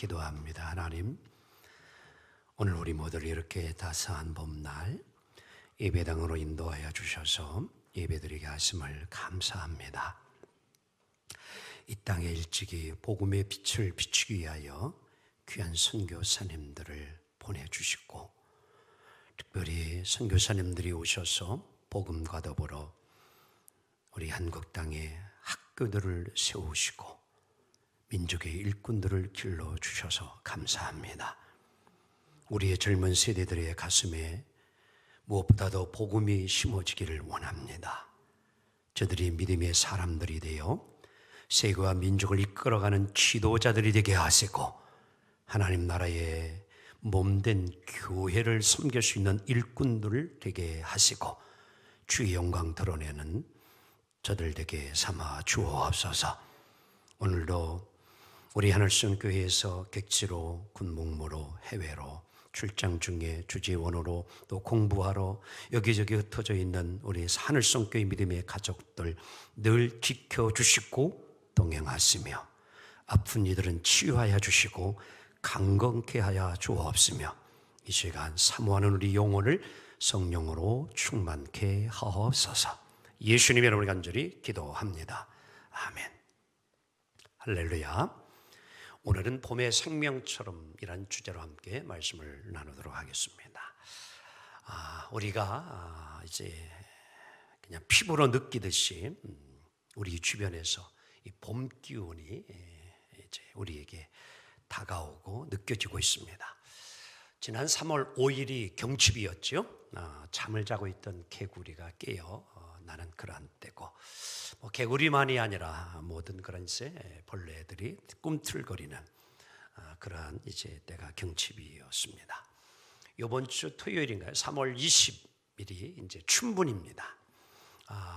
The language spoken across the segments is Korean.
기도합니다. 하나님, 오늘 우리 모두를 이렇게 따스한 봄날 예배당으로 인도하여 주셔서 예배드리게 하심을 감사합니다. 이 땅에 일찍이 복음의 빛을 비추기 위하여 귀한 선교사님들을 보내주시고, 특별히 선교사님들이 오셔서 복음과 더불어 우리 한국 땅에 학교들을 세우시고 민족의 일꾼들을 길러주셔서 감사합니다. 우리의 젊은 세대들의 가슴에 무엇보다도 복음이 심어지기를 원합니다. 저들이 믿음의 사람들이 되어 세계와 민족을 이끌어가는 지도자들이 되게 하시고, 하나님 나라의 몸된 교회를 섬길 수 있는 일꾼들을 되게 하시고, 주의 영광 드러내는 저들 되게 삼아 주옵소서. 오늘도 우리 하늘성교회에서 객지로, 군목무로, 해외로 출장 중에 주재원으로 또 공부하러 여기저기 흩어져 있는 우리 하늘성교회 믿음의 가족들 늘 지켜주시고 동행하시며, 아픈 이들은 치유하여 주시고 강건케 하여 주옵시며, 이 시간 사모하는 우리 영혼을 성령으로 충만케 하옵소서. 예수님의 이름으로 간절히 기도합니다. 아멘. 할렐루야. 오늘은 봄의 생명처럼 이란 주제로 함께 말씀을 나누도록 하겠습니다. 우리가 이제 그냥 피부로 느끼듯이 우리 주변에서 이 봄 기운이 이제 우리에게 다가오고 느껴지고 있습니다. 지난 3월 5일이 경칩이었죠. 잠을 자고 있던 개구리가 깨어 나는 그러한 때고, 개구리만이 아니라 모든 그런 벌레들이 꿈틀거리는 그러한 이제 때가 경칩이었습니다. 이번 주 토요일인가요? 3월 20일이 이제 춘분입니다.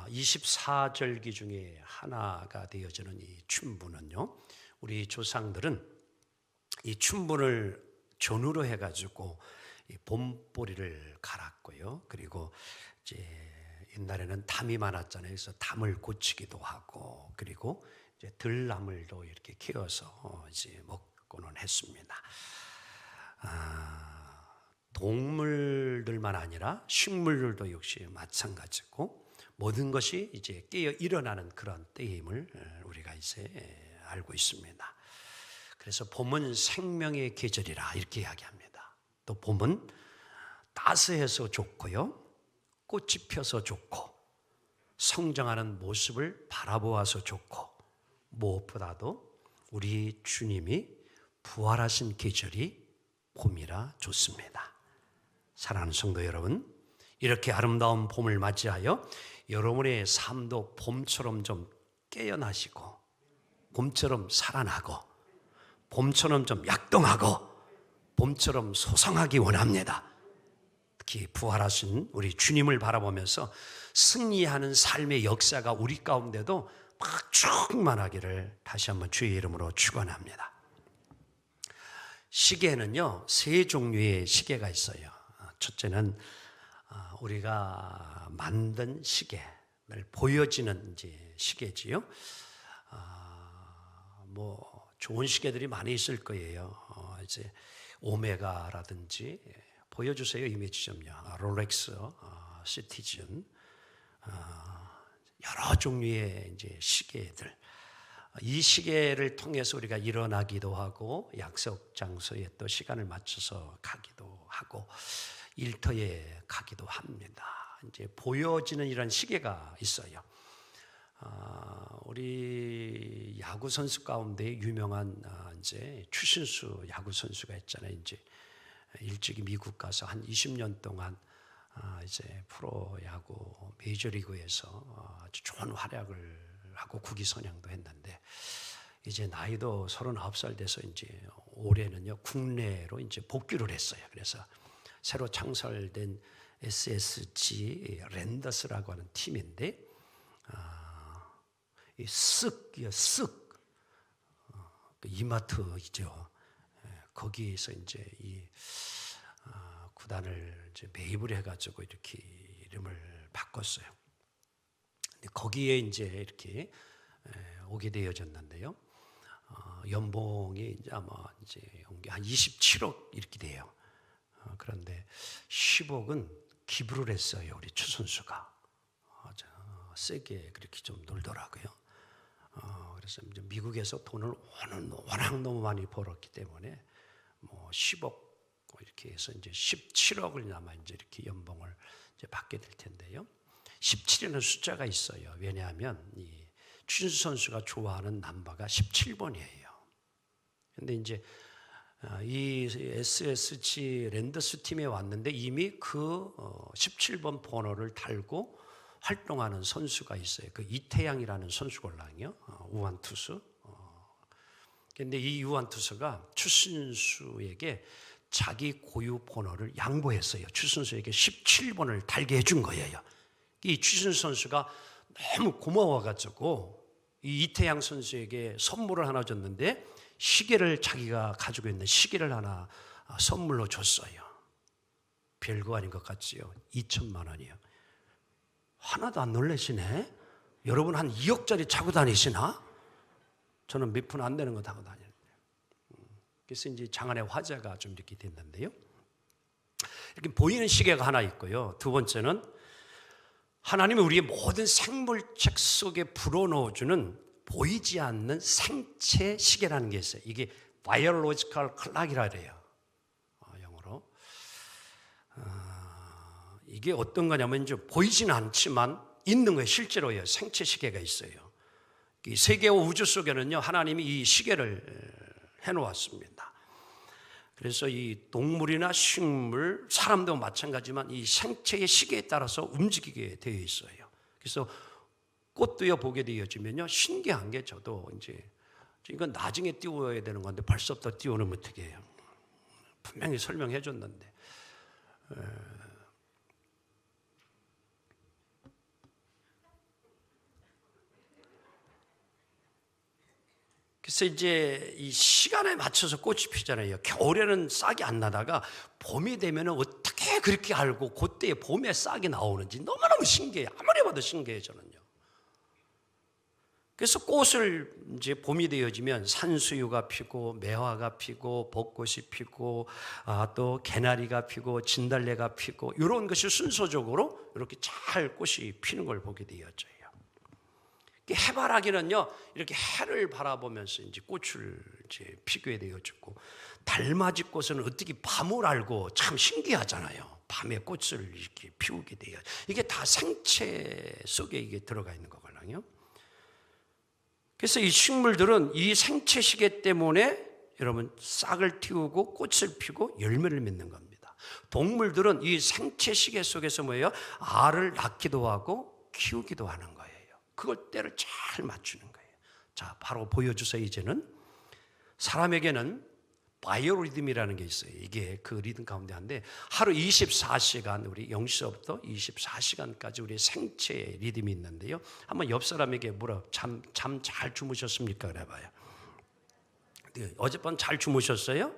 24절기 중에 하나가 되어지는 이 춘분은요, 우리 조상들은 이 춘분을 전후로 해가지고 이 봄보리를 갈았고요. 그리고 이제 옛날에는 담이 많았잖아요. 그래서 담을 고치기도 하고, 그리고 이제 들나물도 이렇게 키워서 이제 먹고는 했습니다. 동물들만 아니라 식물들도 역시 마찬가지고, 모든 것이 이제 깨어 일어나는 그런 때임을 우리가 이제 알고 있습니다. 그래서 봄은 생명의 계절이라 이렇게 이야기합니다. 또 봄은 따스해서 좋고요, 꽃이 펴서 좋고, 성장하는 모습을 바라보아서 좋고, 무엇보다도 우리 주님이 부활하신 계절이 봄이라 좋습니다. 사랑하는 성도 여러분, 이렇게 아름다운 봄을 맞이하여 여러분의 삶도 봄처럼 좀 깨어나시고, 봄처럼 살아나고, 봄처럼 좀 약동하고, 봄처럼 소성하기 원합니다. 특히 부활하신 우리 주님을 바라보면서 승리하는 삶의 역사가 우리 가운데도 막 충만하기를 다시 한번 주의 이름으로 축원합니다. 시계는요, 세 종류의 시계가 있어요. 첫째는 우리가 만든 시계를 보여지는 이제 시계지요. 좋은 시계들이 많이 있을 거예요. 이제 오메가라든지, 보여주세요. 이미지 좀요. 롤렉스, 시티즌, 여러 종류의 이제 시계들. 이 시계를 통해서 우리가 일어나기도 하고, 약속 장소에 또 시간을 맞춰서 가기도 하고, 일터에 가기도 합니다. 이제 보여지는 이런 시계가 있어요. 우리 야구 선수 가운데 유명한 이제 추신수 야구 선수가 있잖아요. 이제 일찍이 미국 가서 한 20년 동안 이제 프로 야구 메이저리그에서 아주 좋은 활약을 하고 국위 선양도 했는데, 이제 나이도 39살 돼서 이제 올해는요 국내로 이제 복귀를 했어요. 그래서 새로 창설된 SSG 랜더스라고 하는 팀인데, 이 쓱 이마트이죠. 거기에서 이제 이 구단을 이제 매입을 해가지고 이렇게 이름을 바꿨어요. 근데 거기에 이제 이렇게 오게 되어졌는데요. 연봉이 이제 아마 이제 한 27억 이렇게 돼요. 그런데 10억은 기부를 했어요. 우리 추 선수가 세게 그렇게 좀 놀더라고요. 그래서 이제 미국에서 돈을 워낙 너무 많이 벌었기 때문에 뭐 10억 이렇게 해서 이제 17억을 아마 이제 이렇게 연봉을 이제 받게 될 텐데요. 17이라는 숫자가 있어요. 왜냐하면 이 추신수 선수가 좋아하는 넘버가 17번이에요. 근데 이제 이 SSG 랜더스 팀에 왔는데 이미 그 17번 번호를 달고 활동하는 선수가 있어요. 그 이태양이라는 선수걸랑요. 우완투수. 그런데 이 우완투수가 추신수에게 자기 고유 번호를 양보했어요. 추신수에게 17번을 달게 해준 거예요. 이 추신수 선수가 너무 고마워가지고 이 이태양 선수에게 선물을 하나 줬는데 시계를 자기가 가지고 있는 시계를 하나 선물로 줬어요. 별거 아닌 것 같지요. 2천만 원이요. 하나도 안 놀라시네. 여러분 한 2억짜리 차고 다니시나? 저는 몇 푼 안 되는 거 타고 다니는데. 그래서 이제 장안의 화제가 좀 이렇게 됐는데요. 이렇게 보이는 시계가 하나 있고요. 두 번째는 하나님이 우리의 모든 생물책 속에 불어넣어주는 보이지 않는 생체 시계라는 게 있어요. 이게 biological clock이라 그래요. 영어로. 이게 어떤 거냐면 이제 보이지는 않지만 있는 거예요. 실제로요. 생체 시계가 있어요. 이 세계와 우주 속에는요. 하나님이 이 시계를 해놓았습니다. 그래서 이 동물이나 식물, 사람도 마찬가지지만 이 생체의 시계에 따라서 움직이게 되어 있어요. 그래서 꽃도요 보게 되어지면요 신기한 게 저도 이제 이건 나중에 띄워야 되는 건데 벌써부터 띄워놓으면 어떻게 해요? 분명히 설명해 줬는데 그래서 이제 이 시간에 맞춰서 꽃이 피잖아요. 겨울에는 싹이 안 나다가 봄이 되면 어떻게 그렇게 알고 그때 봄에 싹이 나오는지 너무너무 신기해요. 아무리 봐도 신기해요 저는요. 그래서 꽃을 이제 봄이 되어지면 산수유가 피고 매화가 피고 벚꽃이 피고 또 개나리가 피고 진달래가 피고 이런 것이 순서적으로 이렇게 잘 꽃이 피는 걸 보게 되어져요. 해바라기는요 이렇게 해를 바라보면서 이제 꽃을 이제 피게 되어지고 달맞이 꽃은 어떻게 밤을 알고 참 신기하잖아요. 밤에 꽃을 이렇게 피우게 돼요. 이게 다 생체 속에 이게 들어가 있는 거거든요. 그래서 이 식물들은 이 생체 시계 때문에 여러분 싹을 틔우고 꽃을 피고 열매를 맺는 겁니다. 동물들은 이 생체 시계 속에서 뭐예요? 알을 낳기도 하고 키우기도 하는 거예요. 그걸 때를 잘 맞추는 거예요. 자, 바로 보여주세요. 이제는 사람에게는 바이오리듬이라는 게 있어요. 이게 그 리듬 가운데 한데 하루 24시간 우리 0시부터 24시간까지 우리 생체의 리듬이 있는데요. 한번 옆 사람에게 물어 잠 잘 주무셨습니까? 그래봐요. 어젯밤 잘 주무셨어요?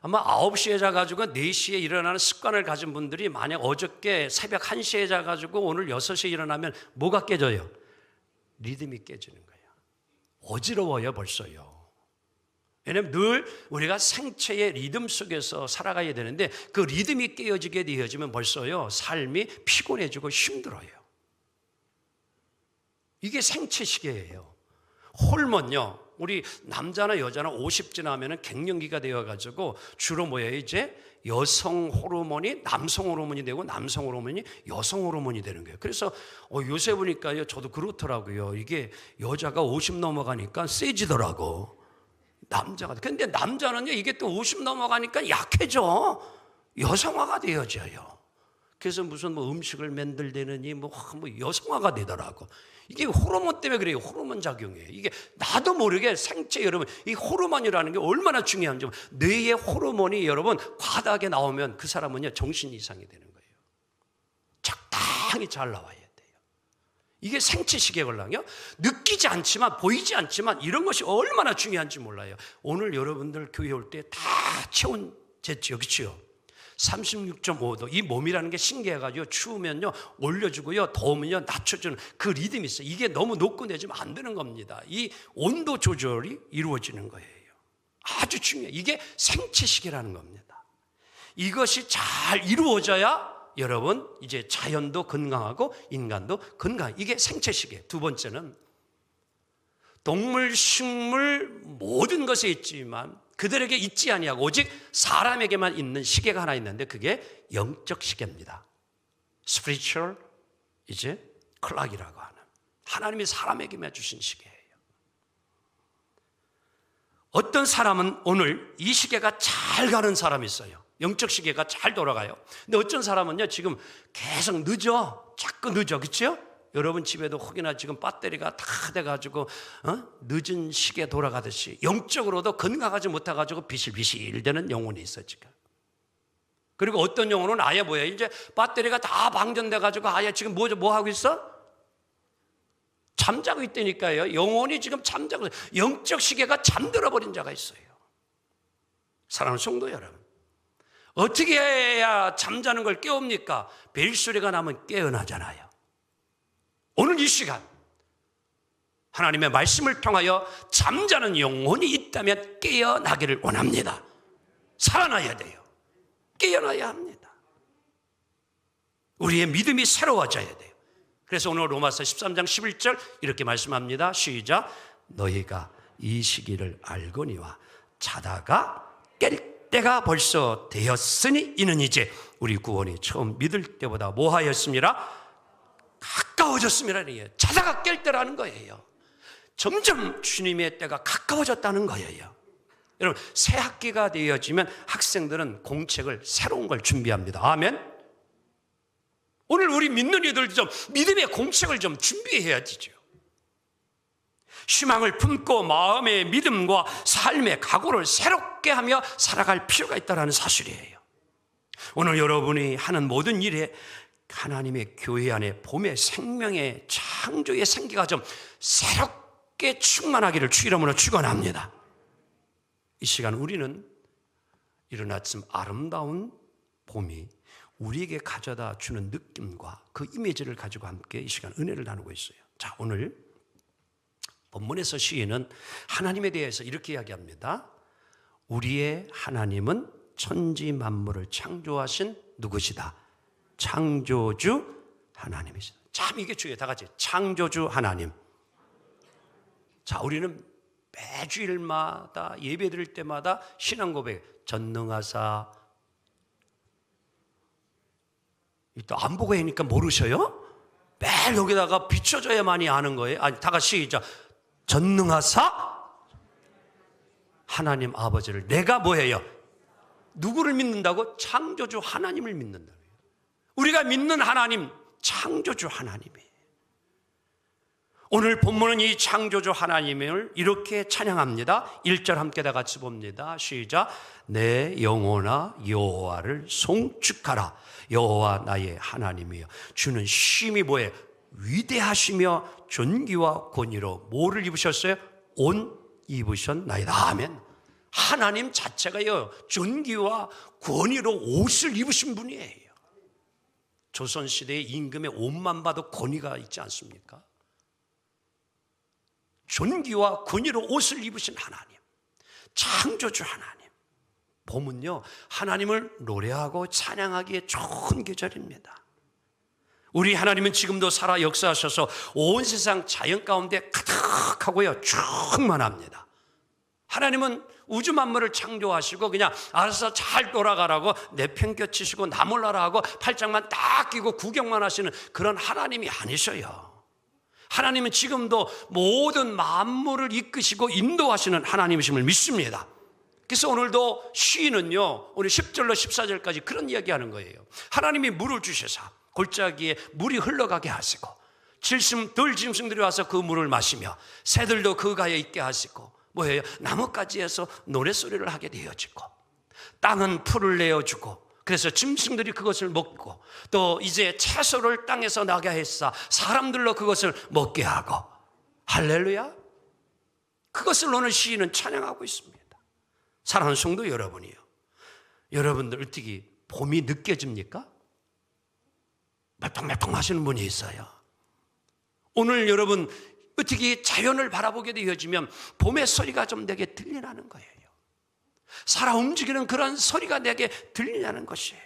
아마 9시에 자가지고 4시에 일어나는 습관을 가진 분들이 만약 어저께 새벽 1시에 자가지고 오늘 6시에 일어나면 뭐가 깨져요? 리듬이 깨지는 거예요. 어지러워요 벌써요. 왜냐하면 늘 우리가 생체의 리듬 속에서 살아가야 되는데 그 리듬이 깨어지게 되어지면 벌써요 삶이 피곤해지고 힘들어요. 이게 생체 시계예요. 호르몬요. 우리 남자나 여자나 50 지나면 갱년기가 되어가지고 주로 뭐예요? 이제 여성 호르몬이 남성 호르몬이 되고 남성 호르몬이 여성 호르몬이 되는 거예요. 그래서 요새 보니까요 저도 그렇더라고요. 이게 여자가 50 넘어가니까 세지더라고. 남자가. 근데 남자는요 이게 또 50 넘어가니까 약해져. 여성화가 되어져요. 그래서 무슨 뭐 음식을 만들대느니 뭐 여성화가 되더라고. 이게 호르몬 때문에 그래요. 호르몬 작용이에요. 이게 나도 모르게 생체 여러분 이 호르몬이라는 게 얼마나 중요한지 뇌의 호르몬이 여러분 과다하게 나오면 그 사람은요 정신 이상이 되는 거예요. 적당히 잘 나와야 돼요. 이게 생체 시계걸랑요. 느끼지 않지만 보이지 않지만 이런 것이 얼마나 중요한지 몰라요. 오늘 여러분들 교회 올 때 다 체온 쟀죠, 그렇죠? 36.5도. 이 몸이라는 게 신기해가지고 추우면요 올려주고요, 더우면요 낮춰주는 그 리듬이 있어요. 이게 너무 높고 내주면 안 되는 겁니다. 이 온도 조절이 이루어지는 거예요. 아주 중요해요. 이게 생체시계라는 겁니다. 이것이 잘 이루어져야 여러분 이제 자연도 건강하고 인간도 건강. 이게 생체시계. 두 번째는 동물, 식물 모든 것에 있지만 그들에게 있지 아니하고 오직 사람에게만 있는 시계가 하나 있는데 그게 영적 시계입니다. Spiritual 이제 clock이라고 하는 하나님이 사람에게만 주신 시계예요. 어떤 사람은 오늘 이 시계가 잘 가는 사람이 있어요. 영적 시계가 잘 돌아가요. 근데 어떤 사람은요 지금 계속 늦어, 자꾸 늦어, 그렇죠? 여러분 집에도 혹이나 지금 배터리가 다 돼가지고 늦은 시계 돌아가듯이 영적으로도 건강하지 못해가지고 비실비실 되는 영혼이 있어 지금. 그리고 어떤 영혼은 아예 뭐야, 이제 배터리가 다 방전돼가지고 아예 지금 뭐 하고 있어? 잠자고 있다니까요. 영혼이 지금 잠자고 있어요. 영적 시계가 잠들어 버린 자가 있어요. 사랑하는 성도 여러분, 어떻게 해야 잠자는 걸 깨웁니까? 벨소리가 나면 깨어나잖아요. 오늘 이 시간 하나님의 말씀을 통하여 잠자는 영혼이 있다면 깨어나기를 원합니다. 살아나야 돼요. 깨어나야 합니다. 우리의 믿음이 새로워져야 돼요. 그래서 오늘 로마서 13장 11절 이렇게 말씀합니다. 시작. 너희가 이 시기를 알거니와 자다가 깰 때가 벌써 되었으니 이는 이제 우리 구원이 처음 믿을 때보다 뭐하였습니라? 가까워졌습니다. 자다가 깰 때라는 거예요. 점점 주님의 때가 가까워졌다는 거예요. 여러분, 새 학기가 되어지면 학생들은 공책을 새로운 걸 준비합니다. 아멘. 오늘 우리 믿는 이들도 좀 믿음의 공책을 좀 준비해야 되죠. 희망을 품고 마음의 믿음과 삶의 각오를 새롭게 하며 살아갈 필요가 있다는 사실이에요. 오늘 여러분이 하는 모든 일에 하나님의 교회 안에 봄의 생명의 창조의 생기가 좀 새롭게 충만하기를 주 이름으로 축원합니다. 이 시간 우리는 이른 아침 아름다운 봄이 우리에게 가져다 주는 느낌과 그 이미지를 가지고 함께 이 시간 은혜를 나누고 있어요. 자, 오늘 본문에서 시인은 하나님에 대해서 이렇게 이야기합니다. 우리의 하나님은 천지 만물을 창조하신 누구시다? 창조주 하나님이시다. 참 이게 중요해요. 다 같이 창조주 하나님. 자, 우리는 매주일마다 예배 드릴 때마다 신앙 고백, 전능하사. 또 안 보고 하니까 모르셔요? 매일 여기다가 비춰줘야만이 아는 거예요. 아니, 다 같이 시작. 전능하사 하나님 아버지를 내가 뭐해요? 누구를 믿는다고? 창조주 하나님을 믿는다. 우리가 믿는 하나님, 창조주 하나님이에요. 오늘 본문은 이 창조주 하나님을 이렇게 찬양합니다. 1절 함께 다 같이 봅니다. 시작. 내 영혼아 여호와를 송축하라. 여호와 나의 하나님이여. 주는 심히 뭐예요? 위대하시며 존귀와 권위로 뭐를 입으셨어요? 옷 입으셨나이다. 아멘. 하나님 자체가요 존귀와 권위로 옷을 입으신 분이에요. 조선시대의 임금의 옷만 봐도 권위가 있지 않습니까? 존귀와 권위로 옷을 입으신 하나님, 창조주 하나님. 봄은요 하나님을 노래하고 찬양하기에 좋은 계절입니다. 우리 하나님은 지금도 살아 역사하셔서 온 세상 자연 가운데 가득하고요 충만합니다. 하나님은 우주 만물을 창조하시고 그냥 알아서 잘 돌아가라고 내팽겨치시고 나몰라라 하고 팔짱만 딱 끼고 구경만 하시는 그런 하나님이 아니셔요. 하나님은 지금도 모든 만물을 이끄시고 인도하시는 하나님이심을 믿습니다. 그래서 오늘도 시인은요 오늘 10절로 14절까지 그런 이야기하는 거예요. 하나님이 물을 주셔서 골짜기에 물이 흘러가게 하시고 들짐승들이 와서 그 물을 마시며 새들도 그 가에 있게 하시고 뭐예요? 나뭇가지에서 노랫소리를 하게 되어지고 땅은 풀을 내어주고 그래서 짐승들이 그것을 먹고 또 이제 채소를 땅에서 나게 했사 사람들로 그것을 먹게 하고 할렐루야. 그것을 오늘 시인은 찬양하고 있습니다. 사랑하는 성도 여러분이요, 여러분들 어떻게 봄이 느껴집니까? 말똥말똥 하시는 분이 있어요. 오늘 여러분 어떻게 자연을 바라보게 되어지면 봄의 소리가 좀 내게 들리라는 거예요. 살아 움직이는 그런 소리가 내게 들리냐는 것이에요.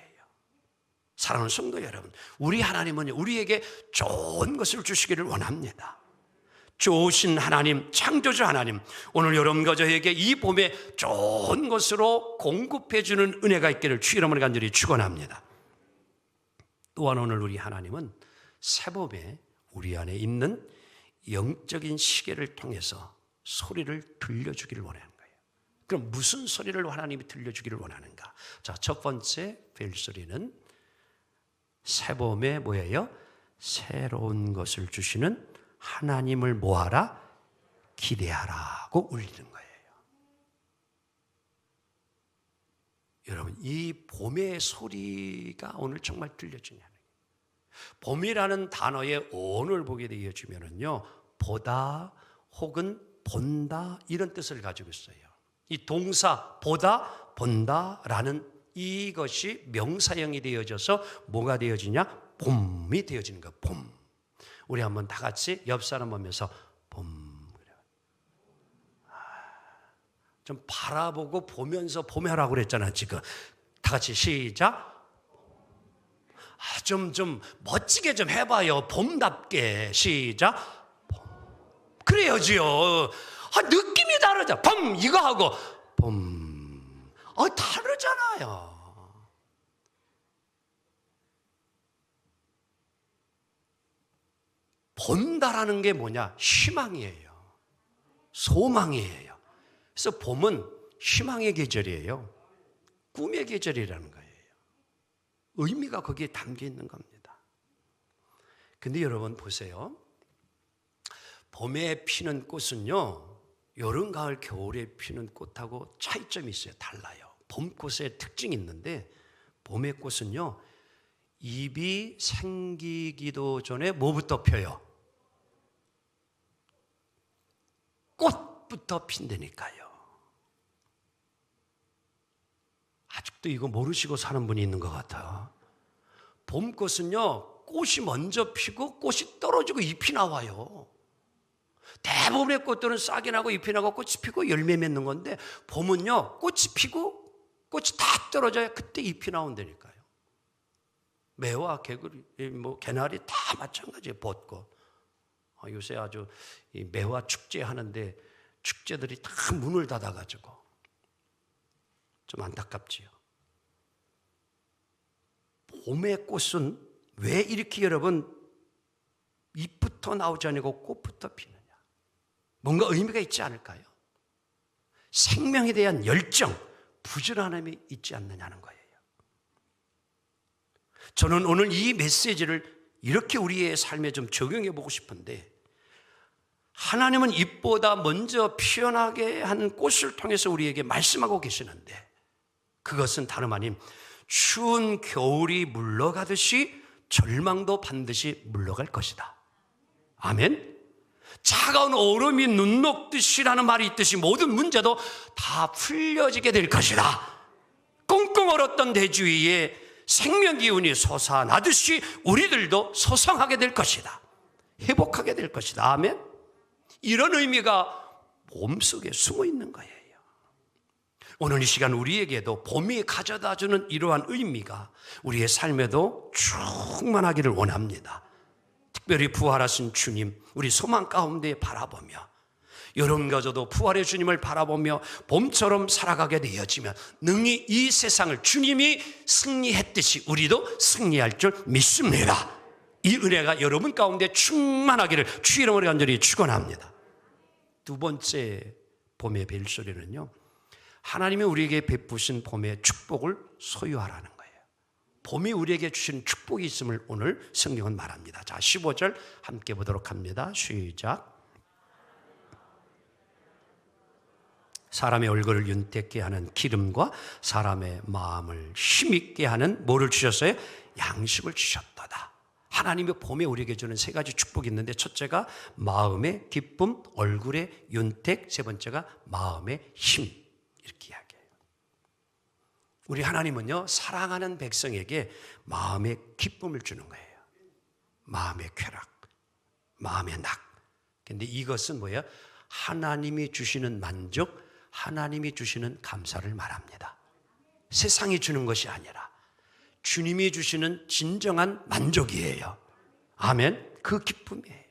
사랑하는 성도 여러분, 우리 하나님은 우리에게 좋은 것을 주시기를 원합니다. 좋으신 하나님, 창조주 하나님, 오늘 여러분과 저에게 이 봄에 좋은 것으로 공급해 주는 은혜가 있기를 주 이름으로 간절히 축원합니다. 또한 오늘 우리 하나님은 새봄에 우리 안에 있는 영적인 시계를 통해서 소리를 들려주기를 원하는 거예요. 그럼 무슨 소리를 하나님이 들려주기를 원하는가? 자, 첫 번째 벨소리는 새봄에 뭐예요? 새로운 것을 주시는 하나님을 뭐하라? 기대하라고 울리는 거예요. 여러분, 이 봄의 소리가 오늘 정말 들려주냐는 거예요. 봄이라는 단어의 어원을 보게 되어지면은요, 보다 혹은 본다 이런 뜻을 가지고 있어요. 이 동사 보다 본다라는 이것이 명사형이 되어져서 뭐가 되어지냐? 봄이 되어지는 거예요. 봄. 우리 한번 다 같이 옆 사람 보면서 봄. 좀 바라보고 보면서 봄해라고 그랬잖아 지금. 다 같이 시작. 좀 멋지게 좀 해봐요. 봄답게. 시작. 봄. 그래야지요. 느낌이 다르죠. 봄 이거 하고 봄. 다르잖아요. 본다라는 게 뭐냐? 희망이에요. 소망이에요. 그래서 봄은 희망의 계절이에요. 꿈의 계절이라는 거예요. 의미가 거기에 담겨 있는 겁니다. 근데 여러분 보세요. 봄에 피는 꽃은요, 여름, 가을, 겨울에 피는 꽃하고 차이점이 있어요. 달라요. 봄꽃의 특징이 있는데, 봄의 꽃은요, 잎이 생기기도 전에 뭐부터 펴요? 꽃부터 핀다니까요. 아직도 이거 모르시고 사는 분이 있는 것 같아요. 봄꽃은요, 꽃이 먼저 피고 꽃이 떨어지고 잎이 나와요. 대부분의 꽃들은 싹이 나고 잎이 나고 꽃이 피고 열매 맺는 건데, 봄은요, 꽃이 피고 꽃이 다 떨어져야 그때 잎이 나온다니까요. 매와 개구리, 개나리 다 마찬가지예요. 벚꽃. 요새 아주 이 매화 축제 하는데 축제들이 다 문을 닫아가지고 좀 안타깝지요. 봄의 꽃은 왜 이렇게 여러분 잎부터 나오지 않고 꽃부터 피느냐? 뭔가 의미가 있지 않을까요? 생명에 대한 열정, 부지런함이 있지 않느냐는 거예요. 저는 오늘 이 메시지를 이렇게 우리의 삶에 좀 적용해 보고 싶은데, 하나님은 잎보다 먼저 피어나게 한 꽃을 통해서 우리에게 말씀하고 계시는데, 그것은 다름 아닌 추운 겨울이 물러가듯이 절망도 반드시 물러갈 것이다. 아멘. 차가운 얼음이 눈 녹듯이라는 말이 있듯이 모든 문제도 다 풀려지게 될 것이다. 꽁꽁 얼었던 대지 위에 생명 기운이 솟아나듯이 우리들도 소성하게 될 것이다. 회복하게 될 것이다. 아멘. 이런 의미가 봄 속에 숨어 있는 거예요. 오늘 이 시간 우리에게도 봄이 가져다주는 이러한 의미가 우리의 삶에도 충만하기를 원합니다. 특별히 부활하신 주님, 우리 소망 가운데 바라보며, 여러분과저도 부활의 주님을 바라보며 봄처럼 살아가게 되어지면 능히 이 세상을 주님이 승리했듯이 우리도 승리할 줄 믿습니다. 이 은혜가 여러분 가운데 충만하기를 주 이름으로 간절히 축원합니다. 두 번째 봄의 벨소리는요, 하나님이 우리에게 베푸신 봄의 축복을 소유하라는 거예요. 봄이 우리에게 주신 축복이 있음을 오늘 성경은 말합니다. 자, 15절 함께 보도록 합니다. 시작. 사람의 얼굴을 윤택게 하는 기름과 사람의 마음을 힘있게 하는 뭐를 주셨어요? 양식을 주셨도다. 하나님이 봄에 우리에게 주는 세 가지 축복이 있는데, 첫째가 마음의 기쁨, 얼굴의 윤택, 세 번째가 마음의 힘. 이렇게 이야기해요. 우리 하나님은요, 사랑하는 백성에게 마음의 기쁨을 주는 거예요. 마음의 쾌락, 마음의 낙. 근데 이것은 뭐예요? 하나님이 주시는 만족, 하나님이 주시는 감사를 말합니다. 세상이 주는 것이 아니라 주님이 주시는 진정한 만족이에요. 아멘. 그 기쁨이에요.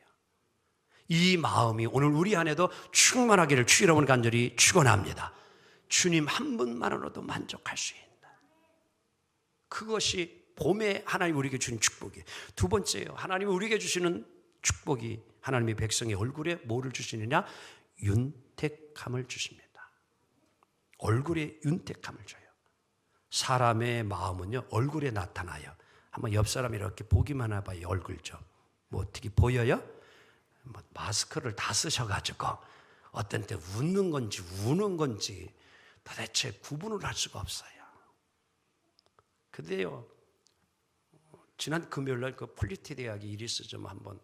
이 마음이 오늘 우리 안에도 충만하기를 주 여러분 간절히 축원합니다. 주님 한 분만으로도 만족할 수 있다. 그것이 봄에 하나님 우리에게 주는 축복이에요. 두 번째요, 하나님이 우리에게 주시는 축복이 하나님의 백성의 얼굴에 뭐를 주시느냐? 윤택함을 주십니다. 얼굴에 윤택함을 줘요. 사람의 마음은요, 얼굴에 나타나요. 한번 옆 사람 이렇게 보기만 해봐요. 얼굴 좀. 뭐 어떻게 보여요? 뭐 마스크를 다 쓰셔가지고 어떤 때 웃는 건지 우는 건지 도대체 구분을 할 수가 없어요. 근데요, 지난 금요일날 그 폴리티 대학의 이리스 좀 한번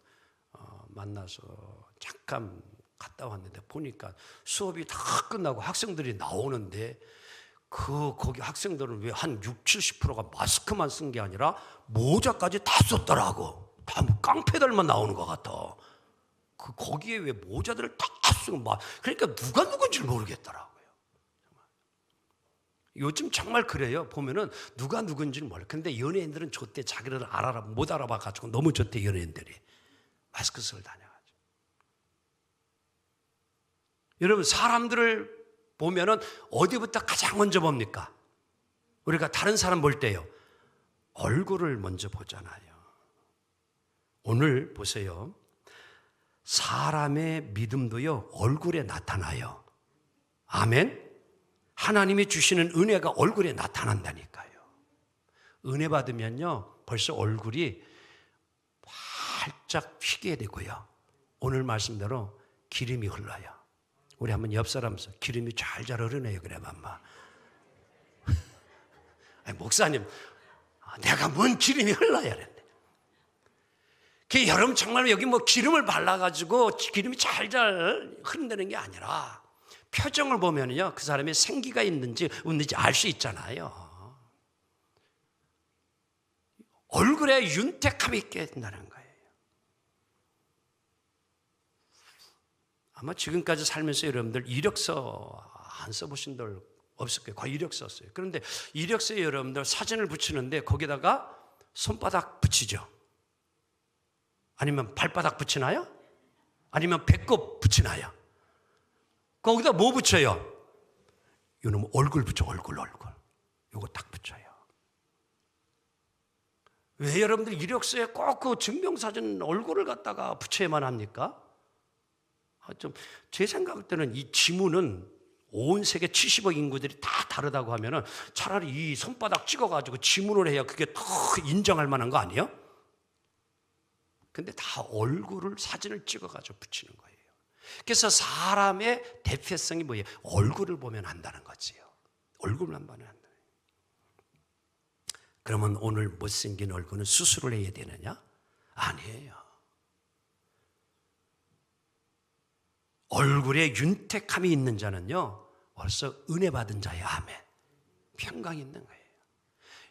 만나서 잠깐 갔다 왔는데 보니까 수업이 다 끝나고 학생들이 나오는데 거기 학생들은 왜 한 60~70%가 마스크만 쓴 게 아니라 모자까지 다 썼더라고. 다 뭐 깡패들만 나오는 것 같아. 거기에 왜 모자들을 다 쓰고 그러니까 누가 누군지 모르겠더라고요. 요즘 정말 그래요. 보면은 누가 누군지는 몰라. 근데 연예인들은 저때 자기를 못 알아봐가지고 너무 저때 연예인들이 마스크 쓰고 다녀가지고. 여러분, 사람들을 보면은 어디부터 가장 먼저 봅니까? 우리가 다른 사람 볼 때요, 얼굴을 먼저 보잖아요. 오늘 보세요. 사람의 믿음도요, 얼굴에 나타나요. 아멘. 하나님이 주시는 은혜가 얼굴에 나타난다니까요. 은혜 받으면요, 벌써 얼굴이 활짝 휘게 되고요. 오늘 말씀대로 기름이 흘러요. 우리 한번 옆 사람에서 기름이 잘잘 흐르네요. 그래, 맘마. 목사님, 내가 뭔 기름이 흘러야 하는데. 여러분 정말 여기 뭐 기름을 발라가지고 기름이 잘잘 흐른다는 게 아니라 표정을 보면요, 그 사람이 생기가 있는지 없는지 알 수 있잖아요. 얼굴에 윤택함이 있게 된다는 거예요. 아마 지금까지 살면서 여러분들 이력서 안 써보신 분 없을 거예요. 거의 이력서 썼어요. 그런데 이력서에 여러분들 사진을 붙이는데 거기다가 손바닥 붙이죠. 아니면 발바닥 붙이나요? 아니면 배꼽 붙이나요? 거기다 뭐 붙여요? 이놈 얼굴 붙여. 얼굴. 요거 딱 붙여요. 왜 여러분들 이력서에 꼭 그 증명사진 얼굴을 갖다가 붙여야만 합니까? 제 생각할 때는 이 지문은 온 세계 70억 인구들이 다 다르다고 하면은 차라리 이 손바닥 찍어가지고 지문을 해야 그게 더 인정할 만한 거 아니에요? 근데 다 얼굴을 사진을 찍어가지고 붙이는 거예요. 그래서 사람의 대표성이 뭐예요? 얼굴을 보면 한다는 거지요. 얼굴만 보면 한다. 그러면 오늘 못생긴 얼굴은 수술을 해야 되느냐? 아니에요. 얼굴에 윤택함이 있는 자는요, 벌써 은혜 받은 자예요. 아멘. 평강이 있는 거예요.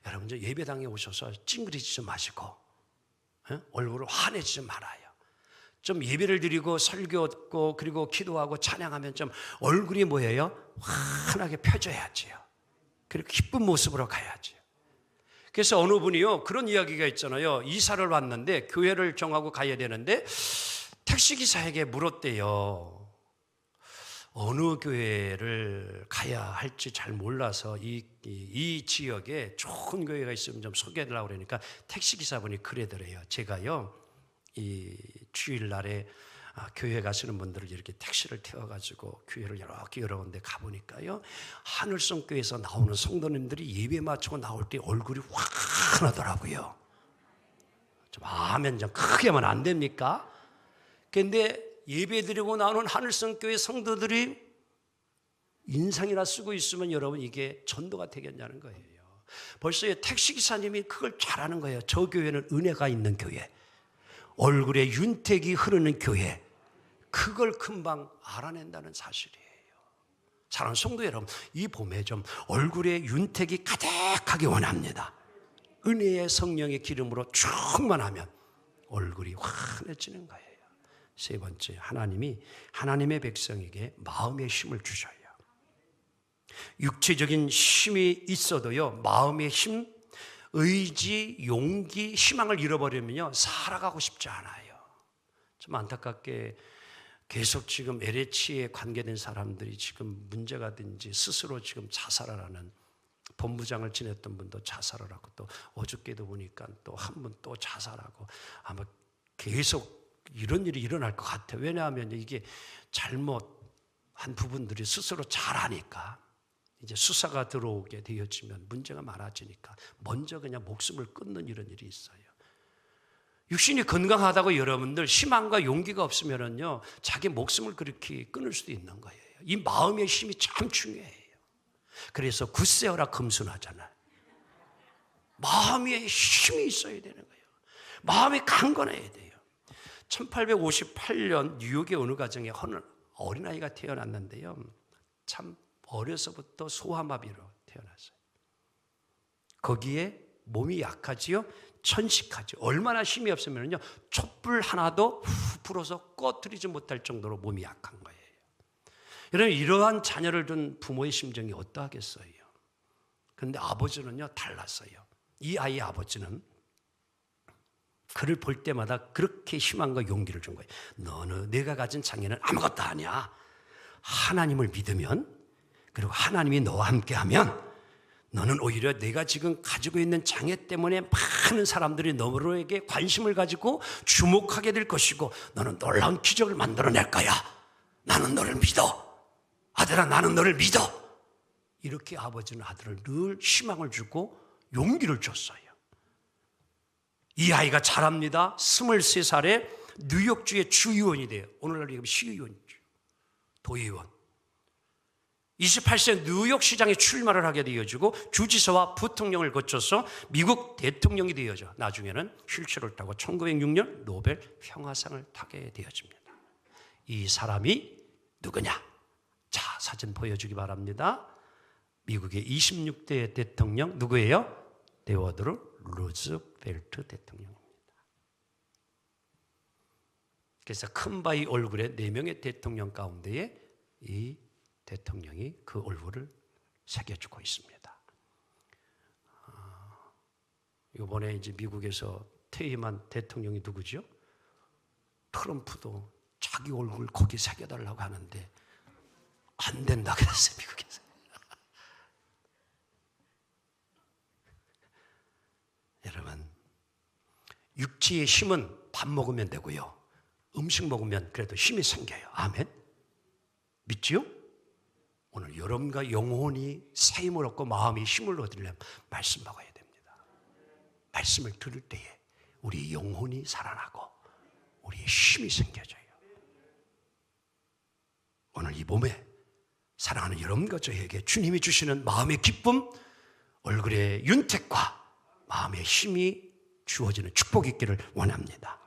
여러분, 예배당에 오셔서 찡그리지 마시고 얼굴을 환해지지 말아요. 좀 예배를 드리고 설교 듣고 그리고 기도하고 찬양하면 좀 얼굴이 뭐예요? 환하게 펴져야지요. 그리고 기쁜 모습으로 가야지요. 그래서 어느 분이요, 그런 이야기가 있잖아요. 이사를 왔는데 교회를 정하고 가야 되는데 택시기사에게 물었대요. 어느 교회를 가야 할지 잘 몰라서 이 지역에 좋은 교회가 있으면 좀 소개해달라고 그러니까 택시기사분이 그러더래요. 제가요, 이 주일날에 교회 가시는 분들을 이렇게 택시를 태워가지고 교회를 여러 군데 가보니까요, 하늘성교회에서 나오는 성도님들이 예배 마치고 나올 때 얼굴이 환하더라고요. 좀 아멘 좀 크게 하면 안 됩니까? 근데 예배 드리고 나오는 하늘성교회 성도들이 인상이나 쓰고 있으면 여러분 이게 전도가 되겠냐는 거예요. 벌써 택시기사님이 그걸 잘 아는 거예요. 저 교회는 은혜가 있는 교회, 얼굴에 윤택이 흐르는 교회, 그걸 금방 알아낸다는 사실이에요. 사랑하는 성도 여러분, 이 봄에 좀 얼굴에 윤택이 가득하게 원합니다. 은혜의 성령의 기름으로 충만하면 얼굴이 환해지는 거예요. 세 번째, 하나님이 하나님의 백성에게 마음의 힘을 주셔요. 육체적인 힘이 있어도요, 마음의 힘, 의지, 용기, 희망을 잃어버리면요, 살아가고 싶지 않아요. 좀 안타깝게 계속 지금 LH에 관계된 사람들이 지금 문제가 된지 스스로 지금 자살을 하는, 본부장을 지냈던 분도 자살을 하고, 또 어저께도 보니까 또 한 분 또 자살하고, 아마 계속 이런 일이 일어날 것 같아요. 왜냐하면 이게 잘못한 부분들이 스스로 잘하니까, 이제 수사가 들어오게 되어지면 문제가 많아지니까 먼저 그냥 목숨을 끊는 이런 일이 있어요. 육신이 건강하다고 여러분들 희망과 용기가 없으면요, 자기 목숨을 그렇게 끊을 수도 있는 거예요. 이 마음의 힘이 참 중요해요. 그래서 굳세어라 금순하잖아요. 마음의 힘이 있어야 되는 거예요. 마음이 강건해야 돼요. 1858년 뉴욕의 어느 가정에 어린아이가 태어났는데요, 참 어려서부터 소아마비로 태어났어요. 거기에 몸이 약하지요, 천식하죠. 얼마나 힘이 없으면요, 촛불 하나도 불어서 꺼뜨리지 못할 정도로 몸이 약한 거예요. 여러분, 이러한 자녀를 둔 부모의 심정이 어떠하겠어요? 그런데 아버지는요, 달랐어요. 이 아이의 아버지는 그를 볼 때마다 그렇게 희망과 용기를 준 거예요. 너는 내가 가진 장애는 아무것도 아니야. 하나님을 믿으면, 그리고 하나님이 너와 함께하면 너는 오히려 내가 지금 가지고 있는 장애 때문에 많은 사람들이 너에게 관심을 가지고 주목하게 될 것이고, 너는 놀라운 기적을 만들어낼 거야. 나는 너를 믿어. 아들아, 나는 너를 믿어. 이렇게 아버지는 아들을 늘 희망을 주고 용기를 줬어요. 이 아이가 자랍니다. 23살에 뉴욕주의 주의원이 돼요. 오늘날 얘기하면 시의원이죠. 도의원. 28세 뉴욕시장에 출마를 하게 되어지고 주지사와 부통령을 거쳐서 미국 대통령이 되어져 나중에는 휠체어를 타고 1906년 노벨 평화상을 타게 되어집니다. 이 사람이 누구냐? 자, 사진 보여주기 바랍니다. 미국의 26대 대통령 누구예요? 데오도르 루즈벨트 대통령입니다. 그래서 큰 바위 얼굴에 4명의 대통령 가운데에 이 대통령이 그 얼굴을 새겨주고 있습니다. 이번에 이제 미국에서 퇴임한 대통령이 누구죠? 트럼프도 자기 얼굴 거기 새겨달라고 하는데 안 된다 그랬어요, 미국에서. 여러분, 육체의 힘은 밥 먹으면 되고요, 음식 먹으면 그래도 힘이 생겨요. 아멘? 믿지요? 오늘 여러분과 영혼이 새 힘을 얻고 마음이 힘을 얻으려면 말씀 먹어야 됩니다. 말씀을 들을 때에 우리 영혼이 살아나고 우리의 힘이 생겨져요. 오늘 이 봄에 사랑하는 여러분과 저에게 주님이 주시는 마음의 기쁨, 얼굴의 윤택과 마음의 힘이 주어지는 축복이 있기를 원합니다.